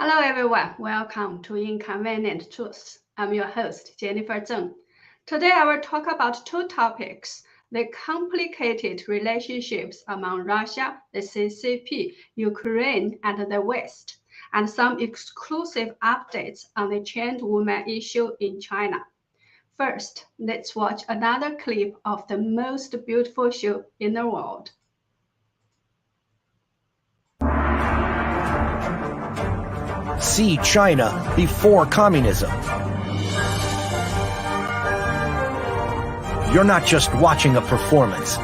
Hello everyone, welcome to Inconvenient Truths. I'm your host, Jennifer Zeng. Today I will talk about two topics: the complicated relationships among Russia, the CCP, Ukraine, and the West, and some exclusive updates on the chained woman issue in China. First, let's watch another clip of the most beautiful show in the world. See China before communism. You're not just watching a performance.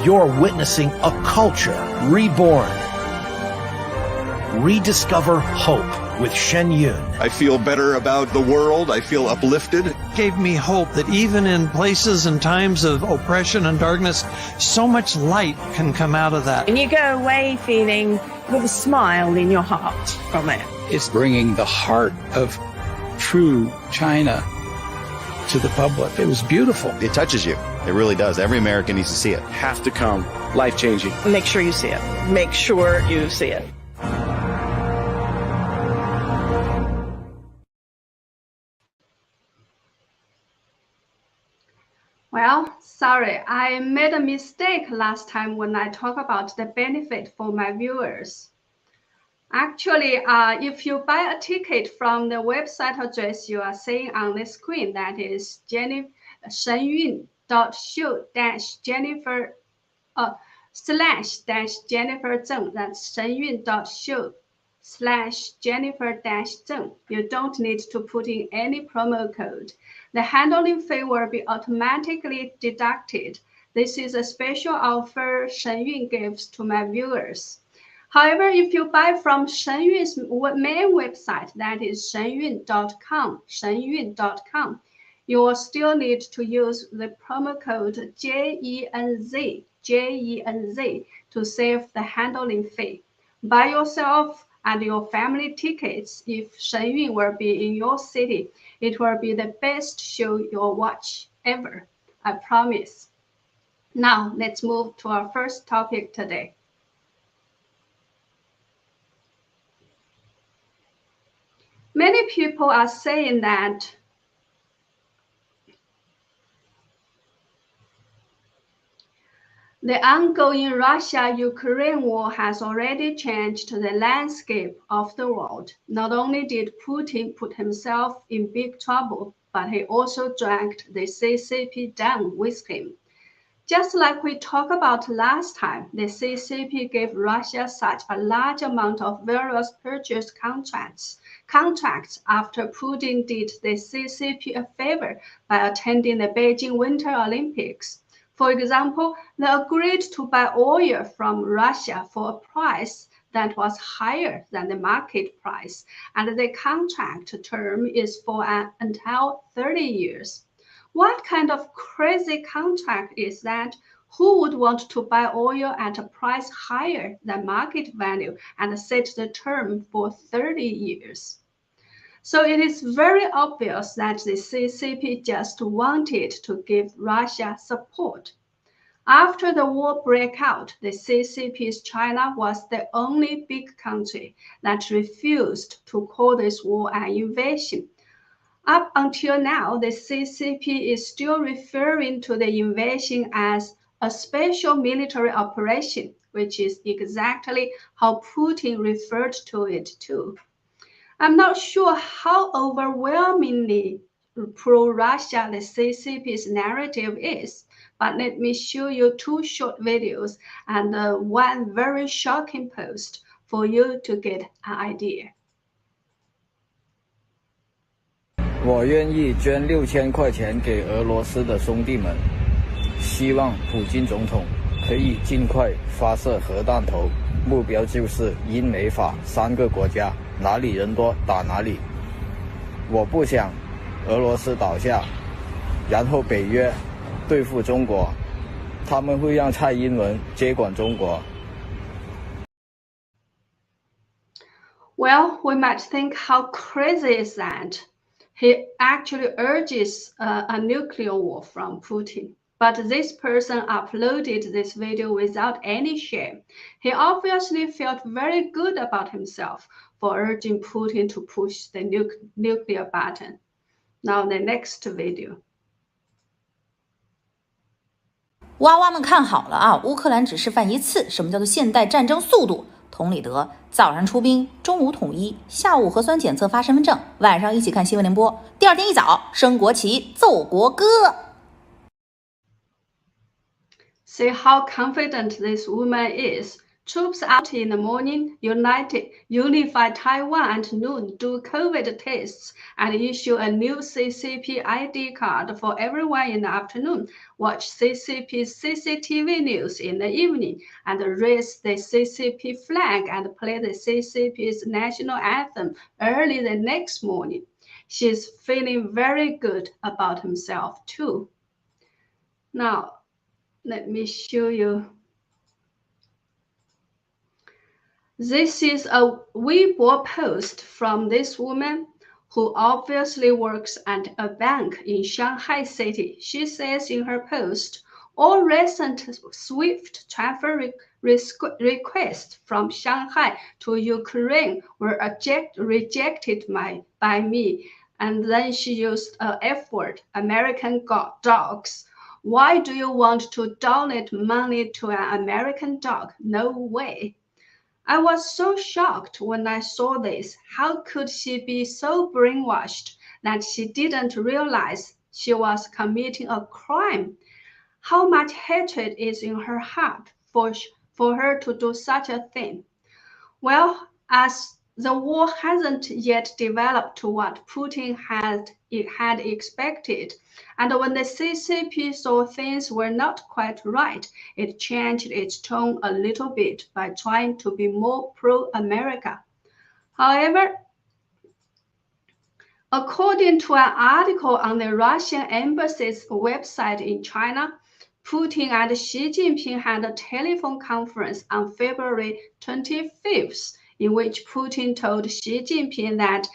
You're witnessing a culture reborn. Rediscover hope with Shen Yun. I feel better about the world. I feel uplifted. It gave me hope that even in places and times of oppression and darkness, so much light can come out of that. And you go away feeling with a smile in your heart from it. It's bringing the heart of true China to the public. It was beautiful. It touches you. It really does. Every American needs to see it. Have to come. Life-changing. Make sure you see it. Make sure you see it. Well, sorry, I made a mistake last time when I talked about the benefit for my viewers. Actually, if you buy a ticket from the website address you are seeing on the screen, that is shenyun.show-jennifer /Jennifer Zeng, that's shenyun.show/Jennifer-Zeng. You don't need to put in any promo code. The handling fee will be automatically deducted. This is a special offer Shen Yun gives to my viewers. However, if you buy from Shen Yun's main website, that is shenyun.com, you will still need to use the promo code JENZ to save the handling fee. Buy yourself and your family tickets. If Shen Yun will be in your city, it will be the best show you'll watch ever, I promise. Now, let's move to our first topic today. Many people are saying that the ongoing Russia-Ukraine war has already changed the landscape of the world. Not only did Putin put himself in big trouble, but he also dragged the CCP down with him. Just like we talked about last time, the CCP gave Russia such a large amount of various purchase contracts after Putin did the CCP a favor by attending the Beijing Winter Olympics. For example, they agreed to buy oil from Russia for a price that was higher than the market price, and the contract term is for until 30 years. What kind of crazy contract is that? Who would want to buy oil at a price higher than market value and set the term for 30 years? So it is very obvious that the CCP just wanted to give Russia support. After the war broke out, the CCP's China was the only big country that refused to call this war an invasion. Up until now, the CCP is still referring to the invasion as a special military operation, which is exactly how Putin referred to it too. I'm not sure how overwhelmingly pro-Russia the CCP's narrative is, but let me show you two short videos and one very shocking post for you to get an idea. 我愿意捐6000块钱给俄罗斯的兄弟们，希望普京总统可以尽快发射核弹头，目标就是英美法3个国家，哪里人多打哪里。我不想俄罗斯倒下，然后北约对付中国，他们会让蔡英文接管中国。 Well, we might think, how crazy is that? He actually urges a nuclear war from Putin. But this person uploaded this video without any shame. He obviously felt very good about himself for urging Putin to push the nuclear button. Now the next video. 娃娃们看好了啊！乌克兰只示范一次什么叫做现代战争速度。同理得，早上出兵，中午统一，下午核酸检测发身份证，晚上一起看新闻联播，第二天一早升国旗奏国歌。See how confident this woman is. Troops out in the morning, unify Taiwan at noon, do COVID tests, and issue a new CCP ID card for everyone in the afternoon. Watch CCP's CCTV news in the evening, and raise the CCP flag and play the CCP's national anthem early the next morning. She's feeling very good about himself too. Now, let me show you. This is a Weibo post from this woman who obviously works at a bank in Shanghai city. She says in her post, all recent SWIFT transfer requests from Shanghai to Ukraine were rejected by me. And then she used a F word, American dogs. Why do you want to donate money to an American dog? No way. I was so shocked when I saw this. How could she be so brainwashed that she didn't realize she was committing a crime? How much hatred is in her heart for her to do such a thing? Well, as the war hasn't yet developed to what Putin had expected, and when the CCP saw things were not quite right, it changed its tone a little bit by trying to be more pro-America. However, according to an article on the Russian embassy's website in China, Putin and Xi Jinping had a telephone conference on February 25th, in which Putin told Xi Jinping that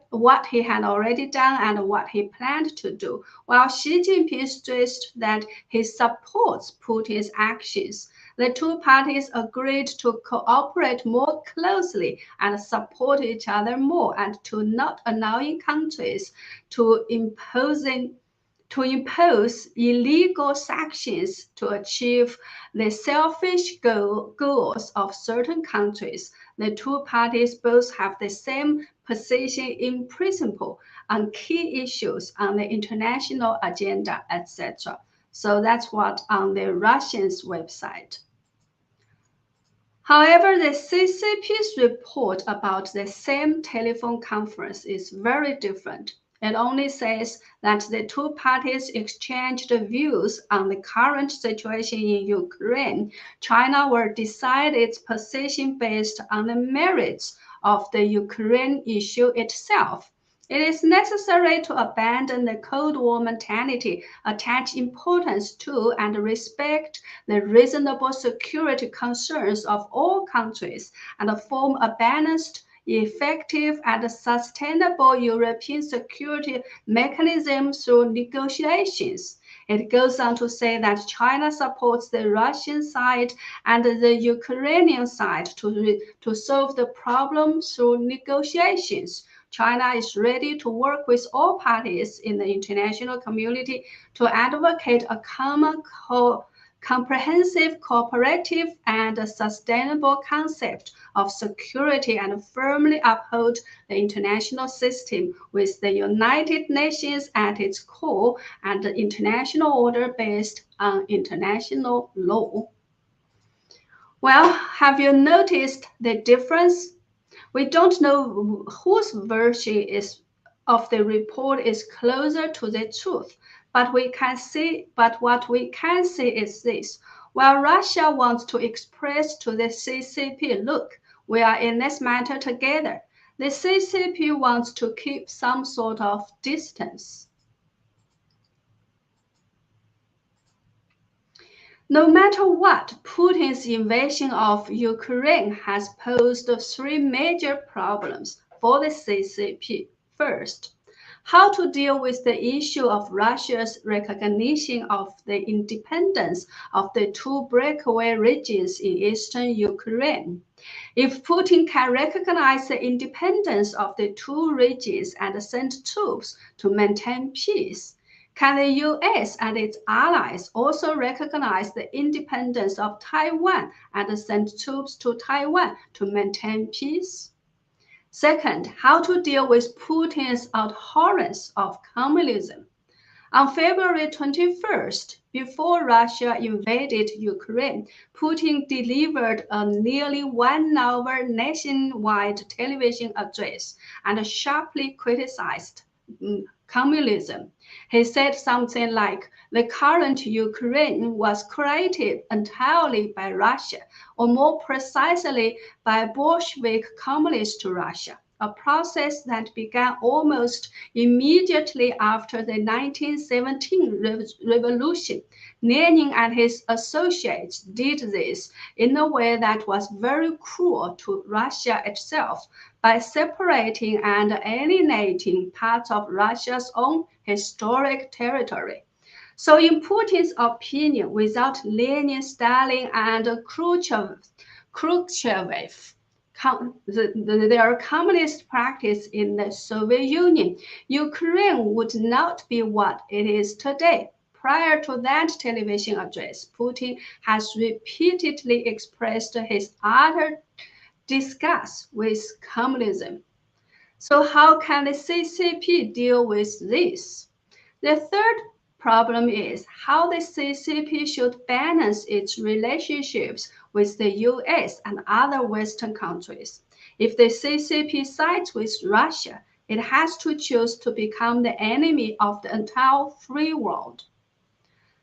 what he had already done and what he planned to do, while Xi Jinping stressed that he supports Putin's actions. The two parties agreed to cooperate more closely and support each other more, and to not allowing countries to impose illegal sanctions to achieve the selfish goals of certain countries. The two parties both have the same position in principle on key issues on the international agenda, etc. So that's what on the Russians' website. However, the CCP's report about the same telephone conference is very different. It only says that the two parties exchanged views on the current situation in Ukraine. China will decide its position based on the merits of the Ukraine issue itself. It is necessary to abandon the Cold War mentality, attach importance to and respect the reasonable security concerns of all countries, and form a balanced, effective and sustainable European security mechanism through negotiations. It goes on to say that China supports the Russian side and the Ukrainian side to solve the problem through negotiations. China is ready to work with all parties in the international community to advocate a common comprehensive, cooperative, and sustainable concept of security, and firmly uphold the international system with the United Nations at its core and the international order based on international law. Well, have you noticed the difference? We don't know whose version of the report is closer to the truth. But what we can see is this. While Russia wants to express to the CCP, look, we are in this matter together, the CCP wants to keep some sort of distance. No matter what, Putin's invasion of Ukraine has posed three major problems for the CCP. First, how to deal with the issue of Russia's recognition of the independence of the two breakaway regions in eastern Ukraine. If Putin can recognize the independence of the two regions and send troops to maintain peace, can the US and its allies also recognize the independence of Taiwan and send troops to Taiwan to maintain peace? Second, how to deal with Putin's abhorrence of communism. On February 21st, before Russia invaded Ukraine, Putin delivered a nearly 1-hour nationwide television address and sharply criticized communism. He said something like, the current Ukraine was created entirely by Russia, or more precisely by Bolshevik Communist Russia, a process that began almost immediately after the 1917 revolution. Lenin and his associates did this in a way that was very cruel to Russia itself, by separating and alienating parts of Russia's own historic territory. So in Putin's opinion, without Lenin, Stalin, and Khrushchev, their communist practice in the Soviet Union, Ukraine would not be what it is today. Prior to that television address, Putin has repeatedly expressed his utter disgust with communism. So how can the CCP deal with this? The third problem is how the CCP should balance its relationships with the US and other Western countries. If the CCP sides with Russia, it has to choose to become the enemy of the entire free world.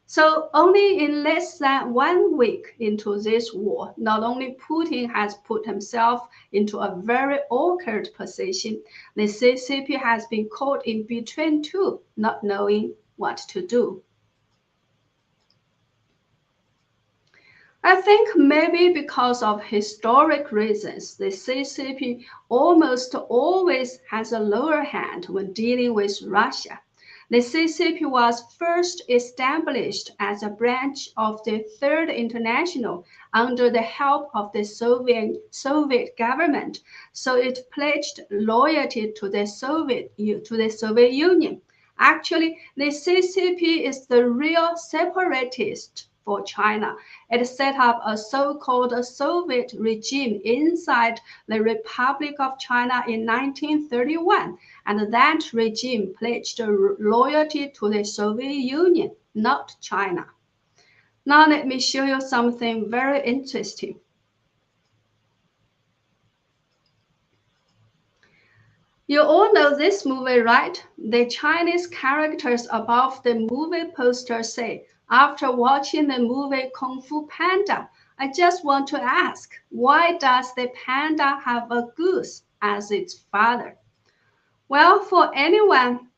So only in less than 1 week into this war, not only Putin has put himself into a very awkward position, the CCP has been caught in between two, not knowing what to do. I think maybe because of historic reasons, the CCP almost always has a lower hand when dealing with Russia. The CCP was first established as a branch of the Third International under the help of the Soviet government, so it pledged loyalty to the Soviet Union. Actually, the CCP is the real separatist for China. It set up a so-called Soviet regime inside the Republic of China in 1931, and that regime pledged loyalty to the Soviet Union, not China. Now let me show you something very interesting. You all know this movie, right? The Chinese characters above the movie poster say, after watching the movie Kung Fu Panda, I just want to ask, why does the panda have a goose as its father? Well, for anyone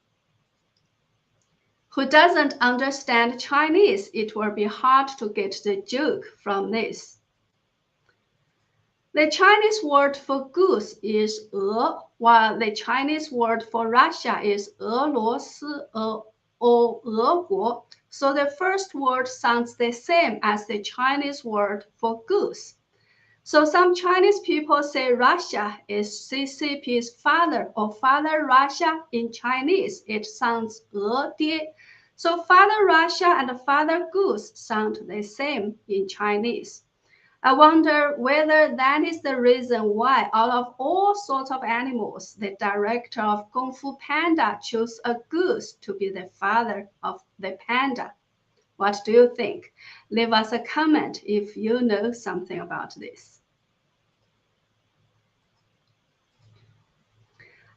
who doesn't understand Chinese, it will be hard to get the joke from this. The Chinese word for goose is 鹅, while the Chinese word for Russia is 俄罗斯, or 俄国. So the first word sounds the same as the Chinese word for goose. So some Chinese people say Russia is CCP's father, or Father Russia in Chinese. It sounds 俄爹. So Father Russia and Father Goose sound the same in Chinese. I wonder whether that is the reason why, out of all sorts of animals, the director of Kung Fu Panda chose a goose to be the father of the panda. What do you think? Leave us a comment if you know something about this.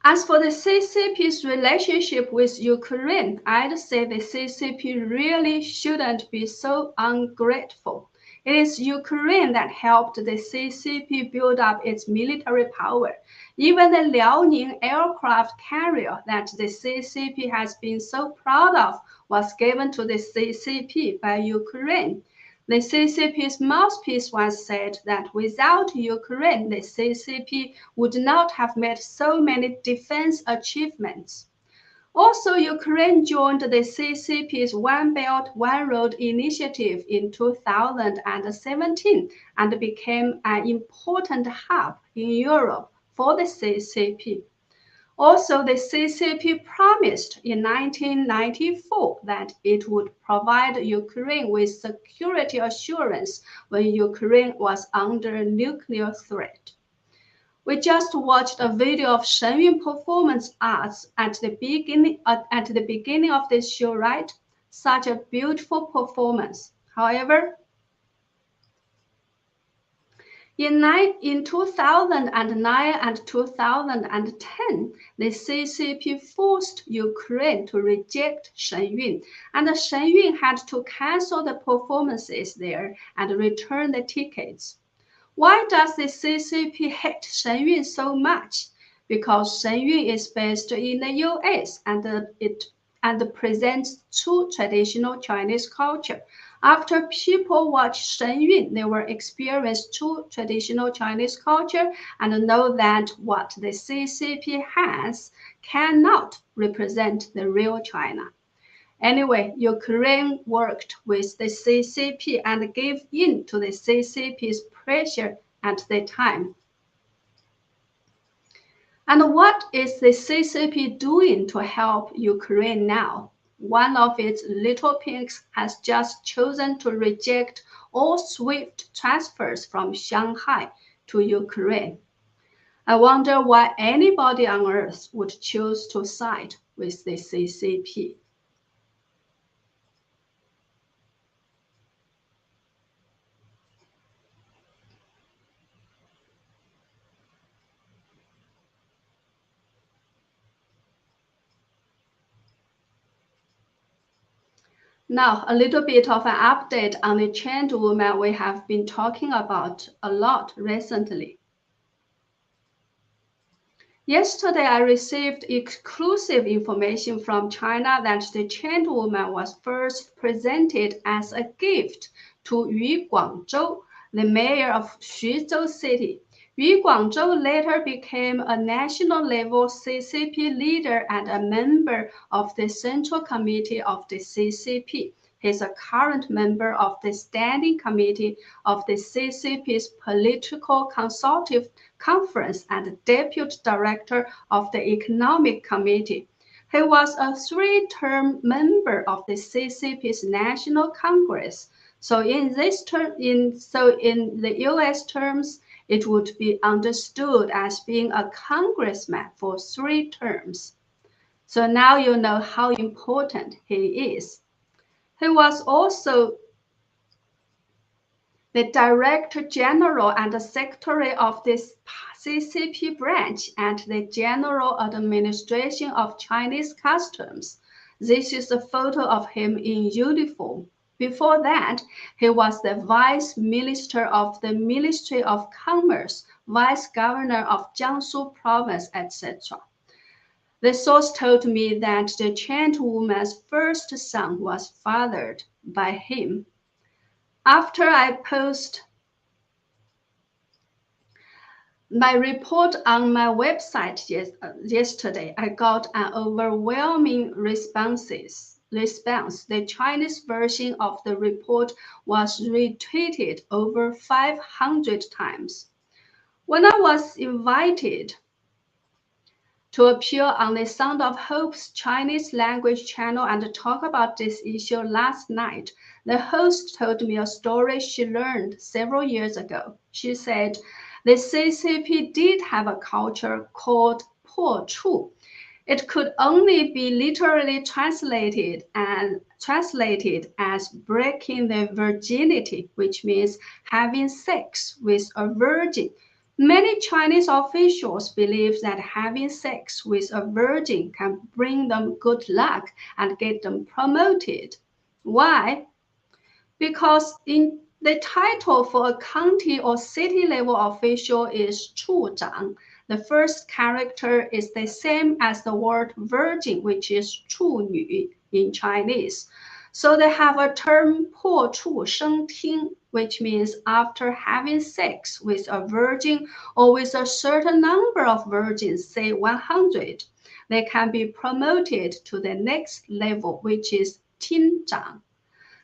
As for the CCP's relationship with Ukraine, I'd say the CCP really shouldn't be so ungrateful. It is Ukraine that helped the CCP build up its military power. Even the Liaoning aircraft carrier that the CCP has been so proud of was given to the CCP by Ukraine. The CCP's mouthpiece once said that without Ukraine, the CCP would not have made so many defense achievements. Also, Ukraine joined the CCP's One Belt, One Road initiative in 2017 and became an important hub in Europe for the CCP. Also, the CCP promised in 1994 that it would provide Ukraine with security assurance when Ukraine was under nuclear threat. We just watched a video of Shen Yun performance arts at the beginning of this show, right? Such a beautiful performance. However, in 2009 and 2010, the CCP forced Ukraine to reject Shen Yun, and Shen Yun had to cancel the performances there and return the tickets. Why does the CCP hate Shen Yun so much? Because Shen Yun is based in the US and presents true traditional Chinese culture. After people watch Shen Yun, they will experience true traditional Chinese culture and know that what the CCP has cannot represent the real China. Anyway, Ukraine worked with the CCP and gave in to the CCP's pressure at the time. And what is the CCP doing to help Ukraine now? One of its little pigs has just chosen to reject all SWIFT transfers from Shanghai to Ukraine. I wonder why anybody on earth would choose to side with the CCP. Now, a little bit of an update on the chained woman we have been talking about a lot recently. Yesterday, I received exclusive information from China that the chained woman was first presented as a gift to Yu Guangzhou, the mayor of Xuzhou City. Yu Guangzhou later became a national-level CCP leader and a member of the Central Committee of the CCP. He is a current member of the Standing Committee of the CCP's Political Consultative Conference and Deputy Director of the Economic Committee. He was a three-term member of the CCP's National Congress. So in the US terms, it would be understood as being a congressman for 3 terms. So now you know how important he is. He was also the Director General and the Secretary of this CCP branch and the General Administration of Chinese Customs. This is a photo of him in uniform. Before that, he was the Vice Minister of the Ministry of Commerce, Vice Governor of Jiangsu Province, etc. The source told me that the chained woman's first son was fathered by him. After I posted my report on my website yesterday, I got an overwhelming response. The Chinese version of the report was retweeted over 500 times. When I was invited to appear on the Sound of Hope's Chinese language channel and talk about this issue last night, the host told me a story she learned several years ago. She said the CCP did have a culture called 破处. It could only be literally translated as breaking the virginity, which means having sex with a virgin. Many Chinese officials believe that having sex with a virgin can bring them good luck and get them promoted. Why? Because in the title for a county or city level official is 处长. The first character is the same as the word virgin, which is 处女 in Chinese. So they have a term 破处升听, which means after having sex with a virgin or with a certain number of virgins, say 100, they can be promoted to the next level, which is 厅长.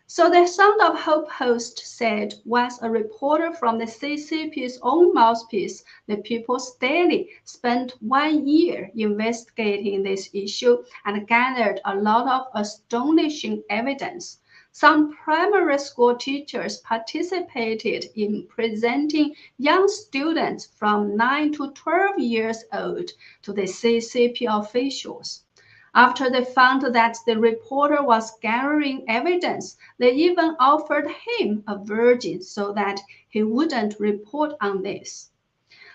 So the Sound of Hope host said once a reporter from the CCP's own mouthpiece, the People's Daily, spent 1 year investigating this issue and gathered a lot of astonishing evidence. Some primary school teachers participated in presenting young students from 9 to 12 years old to the CCP officials. After they found that the reporter was gathering evidence, they even offered him a virgin so that he wouldn't report on this.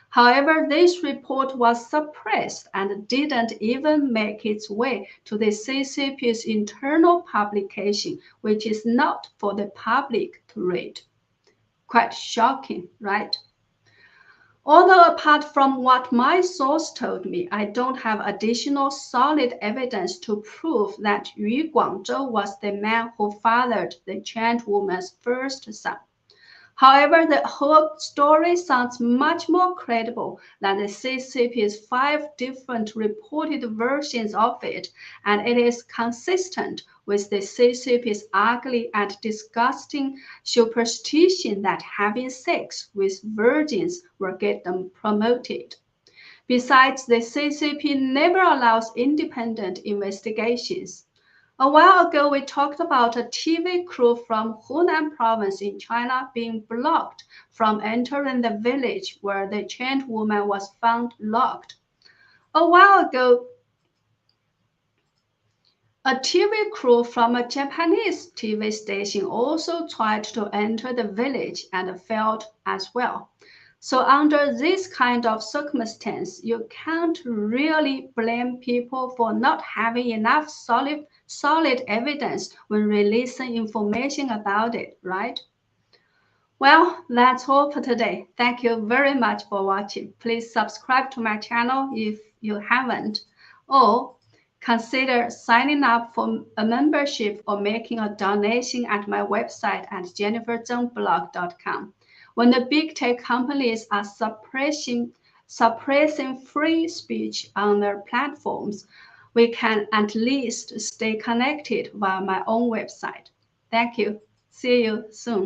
However, this report was suppressed and didn't even make its way to the CCP's internal publication, which is not for the public to read. Quite shocking, right? Although apart from what my source told me, I don't have additional solid evidence to prove that Yu Guangzhou was the man who fathered the Chan woman's first son. However, the whole story sounds much more credible than the CCP's 5 different reported versions of it, and it is consistent with the CCP's ugly and disgusting superstition that having sex with virgins will get them promoted. Besides, the CCP never allows independent investigations. A while ago, we talked about a TV crew from Hunan province in China being blocked from entering the village where the Chan woman was found locked. A while ago, a TV crew from a Japanese TV station also tried to enter the village and failed as well. So under this kind of circumstance, you can't really blame people for not having enough solid evidence when releasing information about it, right? Well, that's all for today. Thank you very much for watching. Please subscribe to my channel if you haven't, or consider signing up for a membership or making a donation at my website at jenniferzengblog.com. When the big tech companies are suppressing free speech on their platforms, we can at least stay connected via my own website. Thank you. See you soon.